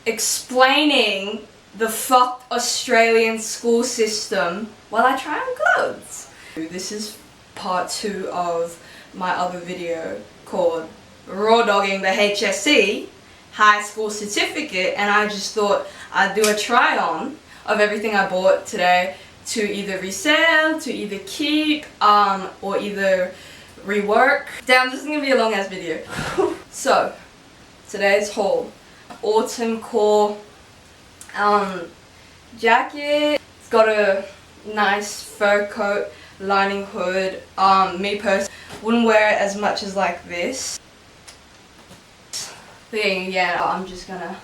explaining the fucked Australian school system while I try on clothes. This is part 2 of my other video called Raw Dogging the HSC High School Certificate, and I just thought I'd do a try on of everything I bought today to either resell, to either keep, or either rework. Damn, this is gonna be a long ass video. So, today's haul. Autumn core jacket. It's got a nice fur coat, lining hood. Me personally wouldn't wear it as much as like this. Yeah, I'm just gonna...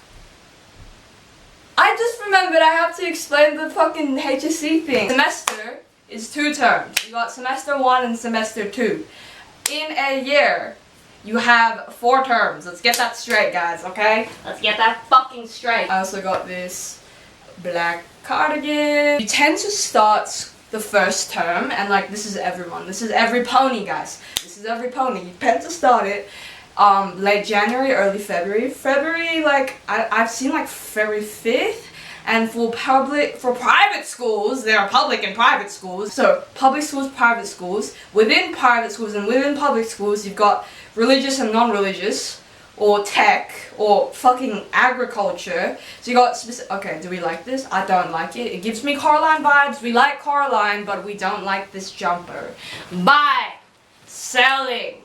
I just remembered I have to explain the fucking HSC thing. Semester is 2 terms. You got semester 1 and semester 2. In a year, you have 4 terms. Let's get that straight, guys, okay? Let's get that fucking straight. I also got this black cardigan. You tend to start the first term, and like, this is everyone. This is every pony, guys. This is every pony. You tend to start it late January, early February. February, like, I've seen like February 5th. And for private schools, there are public and private schools. So public schools, private schools. Within private schools and within public schools, you've got religious and non-religious, or tech, or fucking agriculture. So you got specific. Okay, do we like this? I don't like it. It gives me Coraline vibes. We like Coraline, but we don't like this jumper. Buy, selling.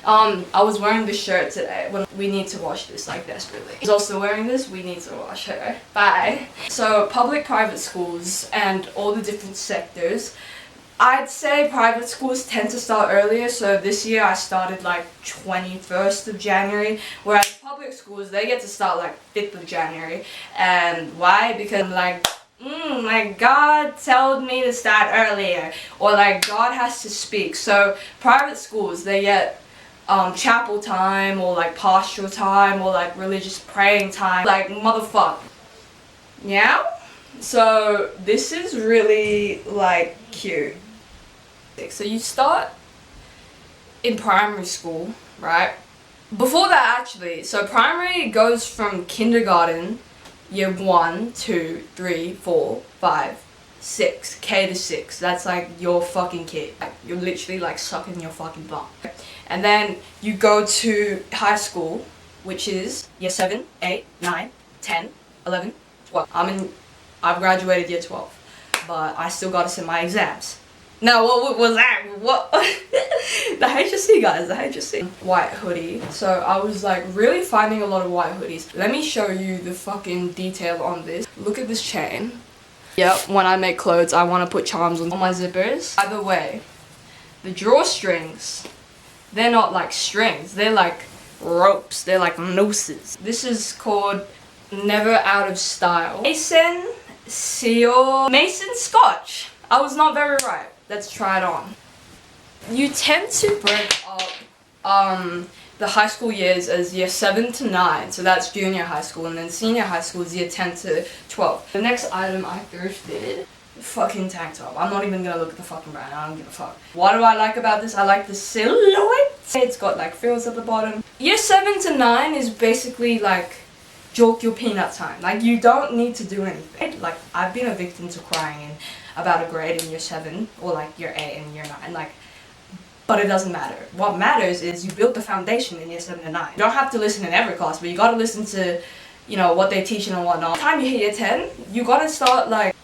I was wearing this shirt today. We need to wash this, like, desperately. He's also wearing this. We need to wash her. Bye. So, public, private schools, and all the different sectors. I'd say private schools tend to start earlier. So this year I started like 21st of January. Whereas public schools, they get to start like 5th of January. And why? Because I'm like God told me to start earlier. Or like God has to speak. So private schools, they get chapel time, or like pastoral time, or like religious praying time, like motherfucker. Yeah? So this is really like cute. So you start in primary school, right? Before that, actually, so primary goes from kindergarten, year 1, 2, 3, 4, 5, 6, K to 6. That's like your fucking kid. You're literally like sucking your fucking bum. And then you go to high school, which is year 7, 8, 9, 10, 11, 12. I've graduated year 12, but I still gotta sit my exams. No, what was that? What? The HSC, guys, the HSC. White hoodie. So I was like really finding a lot of white hoodies. Let me show you the fucking detail on this. Look at this chain. Yep, when I make clothes, I want to put charms on my zippers. By the way, the drawstrings, they're not like strings, they're like ropes, they're like nooses. This is called Never Out of Style. Mason Scotch. I was not very right. Let's try it on. You tend to break up the high school years as year 7 to 9, so that's junior high school, and then senior high school is year 10 to 12. The next item I thrifted, fucking tank top. I'm not even gonna look at the fucking brand, I don't give a fuck. What do I like about this? I like the silhouette. It's got like frills at the bottom. Year 7 to 9 is basically like joke your peanut time. Like, you don't need to do anything. Like, I've been a victim to crying about a grade in year 7 or like year 8 and year 9. Like, but it doesn't matter. What matters is you build the foundation in year 7 and 9. You don't have to listen in every class, but you gotta listen to, you know, what they're teaching and whatnot. By the time you hit year 10, you gotta start like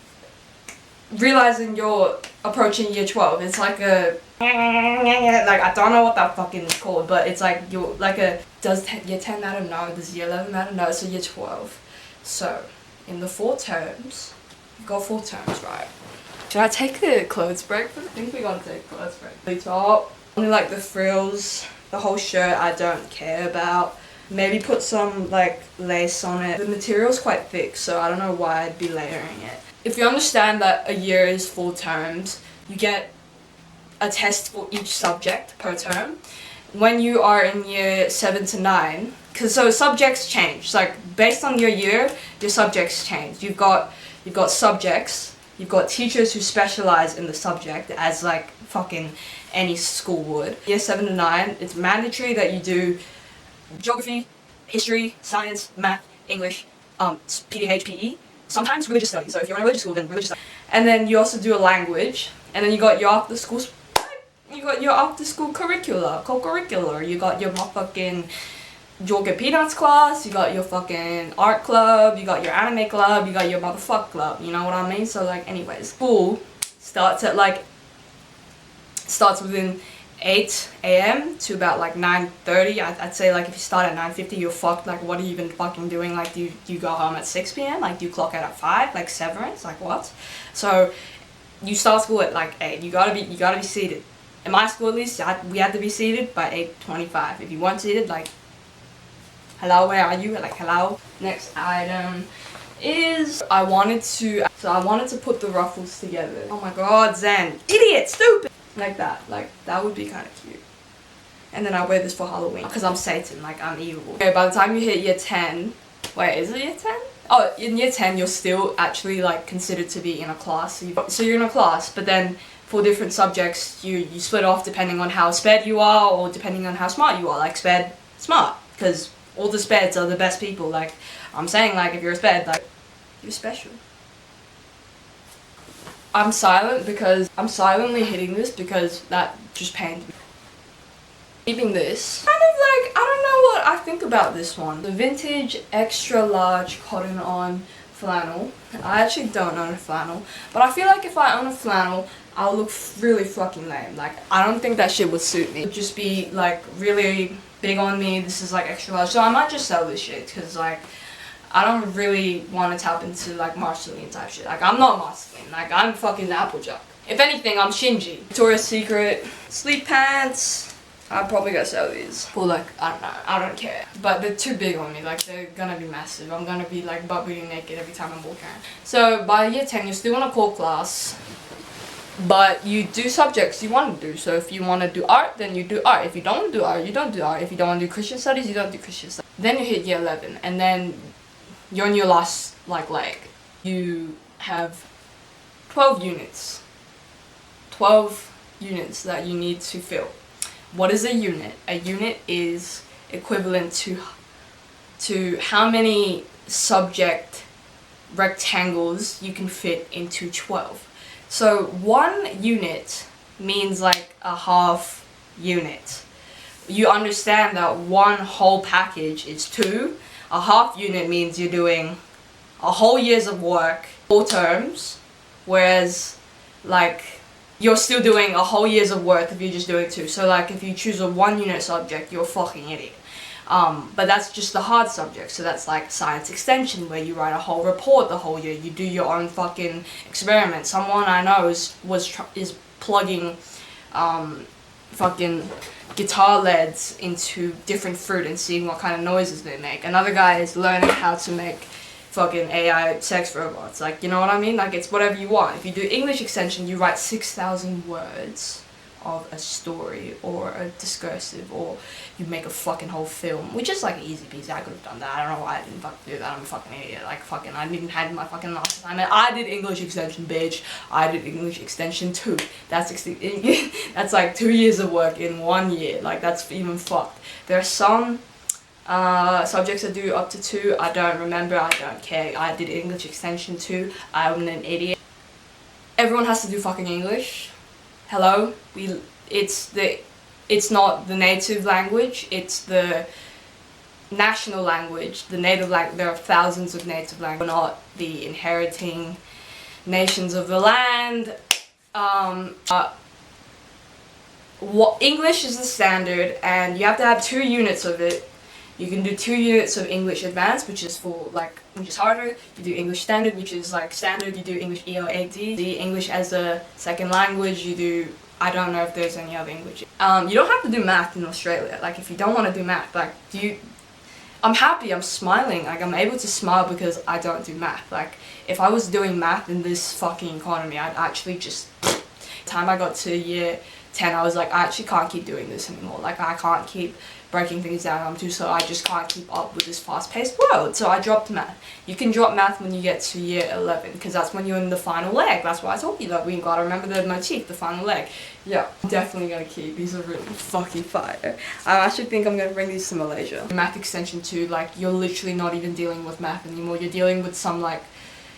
realizing you're approaching year 12. It's like a like, I don't know what that fucking is called, but it's like you're like a, does year 10 matter? No. Does year 11 matter? No. So year 12. So in the 4 terms, you've got 4 terms, right? Should I take a clothes break? I think we gotta take a clothes break. The top, only like the frills, the whole shirt I don't care about. Maybe put some like lace on it. The material's quite thick, so I don't know why I'd be layering it. If you understand that a year is 4 terms, you get a test for each subject per term. When you are in year 7 to 9, so subjects change. Like, based on your year, your subjects change. You've got subjects. You've got teachers who specialize in the subject, as like fucking any school would. Year 7 to 9, it's mandatory that you do geography, history, science, math, English, PDH, PE, sometimes religious studies. So if you're in a religious school, then religious studies. And then you also do a language, and then you got your after school, co-curricular. You got your motherfucking Joke Peanuts class, you got your fucking art club, you got your anime club, you got your motherfuck club, you know what I mean? So like anyways, school starts within 8 a.m. to about like 9:30. I'd say like if you start at 9:50 you're fucked. Like what are you even fucking doing? Like do you go home at 6 p.m? Like do you clock out at 5? Like severance? Like what? So you start school at like 8. You gotta be seated. In my school at least, we had to be seated by 8:25. If you weren't seated, like hello, where are you? Like hello. Next item is I wanted to put the ruffles together. Oh my god, Zen. Idiot, stupid. Like that would be kind of cute. And then I wear this for Halloween because I'm Satan, like I'm evil. Okay, by the time you hit year 10, wait, is it year 10? Oh, in year 10 you're still actually like considered to be in a class. So you're in a class, but then for different subjects you split off depending on how sped you are or depending on how smart you are. Like sped, smart, because all the speds are the best people. Like I'm saying, like if you're a sped, like you're special. I'm silently hitting this because that just pained me. Keeping this, kind of like, I don't know what I think about this one. The vintage extra large cotton on flannel. I actually don't own a flannel, but I feel like if I own a flannel, I'll look really fucking lame. Like I don't think that shit would suit me. It would just be like really big on me. This is like extra large, so I might just sell this shit because like I don't really want to tap into like Marceline type shit. Like I'm not Marceline, like I'm fucking Applejack. If anything, I'm Shinji. Victoria's Secret sleep pants. I'm probably gonna sell these for like, I don't know, I don't care. But they're too big on me, like they're gonna be massive. I'm gonna be like butt booty naked every time I'm walking around. So by year 10 you're still in a core class, but you do subjects you want to do. So if you want to do art, then you do art. If you don't do art, you don't do art. If you don't want to do Christian studies, you don't do Christian studies. Then you hit year 11 and then you're on your last like leg. You have 12 units. 12 units that you need to fill. What is a unit? A unit is equivalent to how many subject rectangles you can fit into 12. So 1 unit means like a half unit. You understand that 1 whole package is 2. A half unit means you're doing a whole year's of work, 4 terms, whereas like you're still doing a whole year's of work if you're just doing 2. So like if you choose a 1 unit subject, you're a fucking idiot. But that's just the hard subject. So that's like science extension, where you write a whole report the whole year. You do your own fucking experiment. Someone I know is plugging fucking guitar leads into different fruit and seeing what kind of noises they make. Another guy is learning how to make fucking AI sex robots. Like, you know what I mean? Like, it's whatever you want. If you do English extension, you write 6,000 words of a story or a discursive, or you make a fucking whole film, which is like easy peasy. I could have done that. I don't know why I didn't fucking do that. I'm a fucking idiot. Like fucking, I didn't have my fucking last assignment. I did English extension, bitch. I did English extension 2. That's like 2 years of work in 1 year. Like that's even fucked. There are some subjects that do up to 2. I don't remember. I don't care. I did English extension 2. I'm an idiot. Everyone has to do fucking English. Hello, it's not the native language, it's the national language, the native language. There are thousands of native languages. We're not the inheriting nations of the land. English is the standard, and you have to have 2 units of it. You can do 2 units of English Advanced, which is harder. You do English Standard, which is like standard. You do English ELAD. The English as a second language, you do, I don't know if there's any other English. You don't have to do math in Australia. Like if you don't want to do math, like I'm happy, I'm smiling. Like I'm able to smile because I don't do math. Like if I was doing math in this fucking economy, I'd actually just, time I got to year 10, I was like, I actually can't keep doing this anymore. Like I can't keep breaking things down. I'm too slow. I just can't keep up with this fast-paced world. So I dropped math. You can drop math when you get to year 11 because that's when you're in the final leg. That's why I told you that we gotta remember the motif, the final leg. Yeah, I'm definitely gonna keep. These are really fucking fire. I actually think I'm gonna bring these to Malaysia. Math extension 2, like you're literally not even dealing with math anymore. You're dealing with some like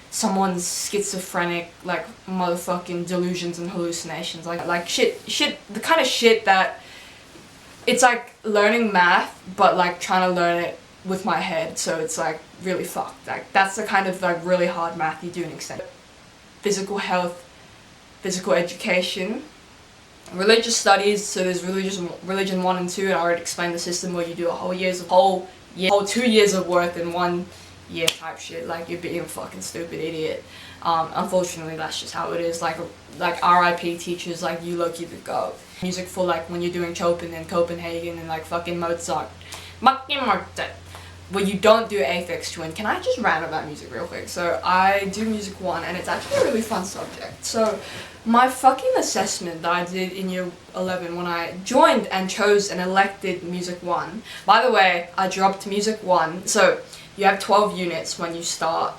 someone's schizophrenic like motherfucking delusions and hallucinations, like shit, the kind of shit that it's like learning math but like trying to learn it with my head, so it's like really fucked. Like that's the kind of like really hard math you do in extent. Physical health, physical education, religious studies. So there's religion 1 and 2, and I already explained the system where you do a whole 2 years of worth in 1 year type shit. Like you're being a fucking stupid idiot. Unfortunately that's just how it is. Like RIP teachers like you look the go. Music for like when you're doing Chopin and Copenhagen and like fucking Mozart, where you don't do Aphex Twin. Can I just rant about music real quick? So I do music 1 and it's actually a really fun subject. So my fucking assessment that I did in year 11 when I joined and chose and elected music 1. By the way, I dropped music 1. So you have 12 units when you start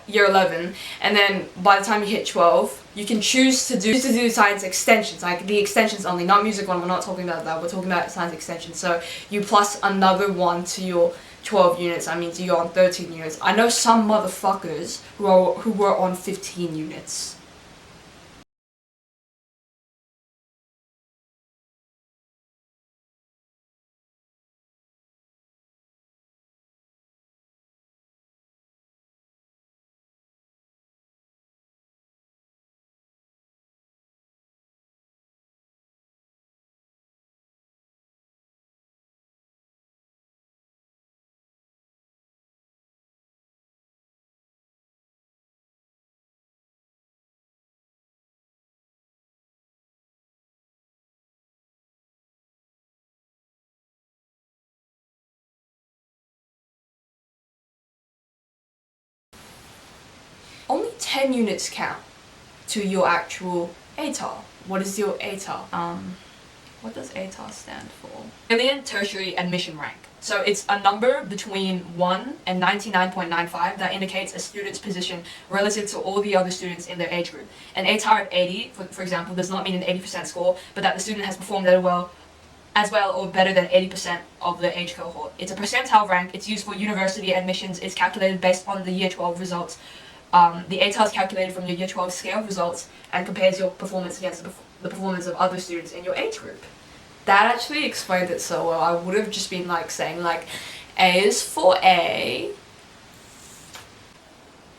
year 11, and then by the time you hit 12, you can choose to do science extensions, like the extensions only, not music 1. We're not talking about that. We're talking about science extensions. So you plus another 1 to your 12 units. That means you're on 13 units. I know some motherfuckers who were on 15 units. Only 10 units count to your actual ATAR. What is your ATAR? What does ATAR stand for? Alien Tertiary Admission Rank. So it's a number between 1 and 99.95 that indicates a student's position relative to all the other students in their age group. An ATAR of 80, for example, does not mean an 80% score, but that the student has performed as well or better than 80% of the age cohort. It's a percentile rank. It's used for university admissions. It's calculated based on the year 12 results. The ATAR is calculated from your year 12 scale results and compares your performance against the performance of other students in your age group. That actually explained it so well. I would have just been like saying like A is for A,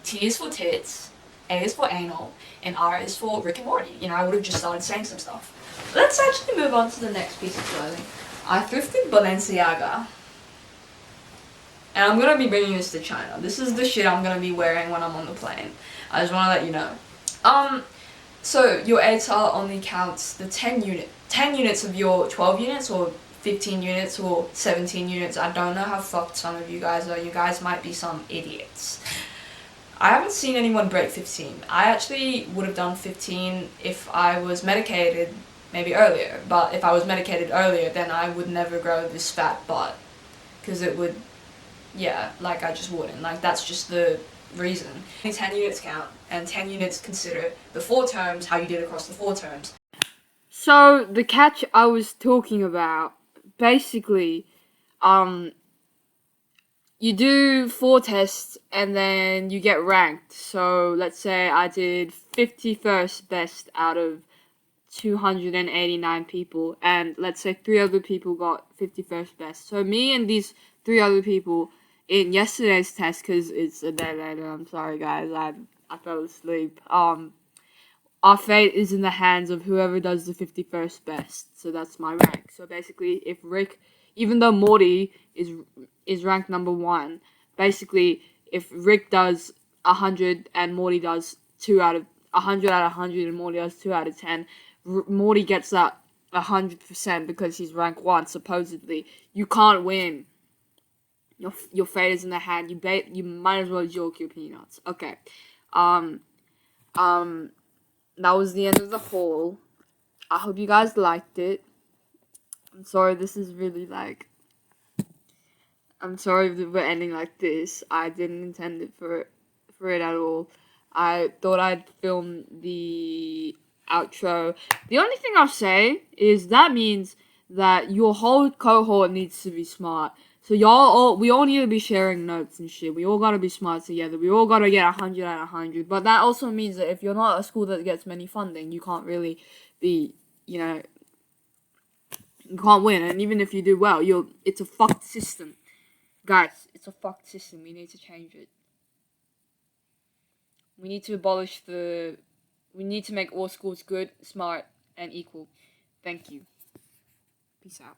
T is for tits, A is for anal, and R is for Rick and Morty. You know, I would have just started saying some stuff. Let's actually move on to the next piece of clothing. I thrifted Balenciaga. And I'm gonna be bringing this to China. This is the shit I'm gonna be wearing when I'm on the plane. I just wanna let you know. So your ATAR only counts the 10 units of your 12 units or 15 units or 17 units. I don't know how fucked some of you guys are. You guys might be some idiots. I haven't seen anyone break 15. I actually would have done 15 if I was medicated maybe earlier. But if I was medicated earlier, then I would never grow this fat butt. Because it would, yeah, like I just wouldn't. Like that's just the reason. 10 units count, and 10 units consider the 4 terms, how you did across the 4 terms. So the catch I was talking about, basically, you do 4 tests and then you get ranked. So let's say I did 51st best out of 289 people, and let's say 3 other people got 51st best. So me and these 3 other people in yesterday's test, because it's a day later, I'm sorry guys, I fell asleep. Our fate is in the hands of whoever does the 51st best. So that's my rank. So basically, if Rick, even though Morty is ranked number 1, basically if Rick does 100 and Morty does 2 out of 100 out of 100 and Morty does 2 out of 10, Morty gets that 100% because he's rank 1 supposedly. You can't win. Your fate is in the hand. You might as well joke your peanuts. Okay. That was the end of the haul. I hope you guys liked it. I'm sorry this is really like I'm sorry that we're ending like this. I didn't intend it for it at all. I thought I'd film the outro. The only thing I'll say is that means that your whole cohort needs to be smart. So we all need to be sharing notes and shit. We all gotta be smart together. We all gotta get 100 out of 100. But that also means that if you're not a school that gets many funding, you can't really be, you know, you can't win. And even if you do well, it's a fucked system. Guys, it's a fucked system. We need to change it. We need to we need to make all schools good, smart, and equal. Thank you. Peace out.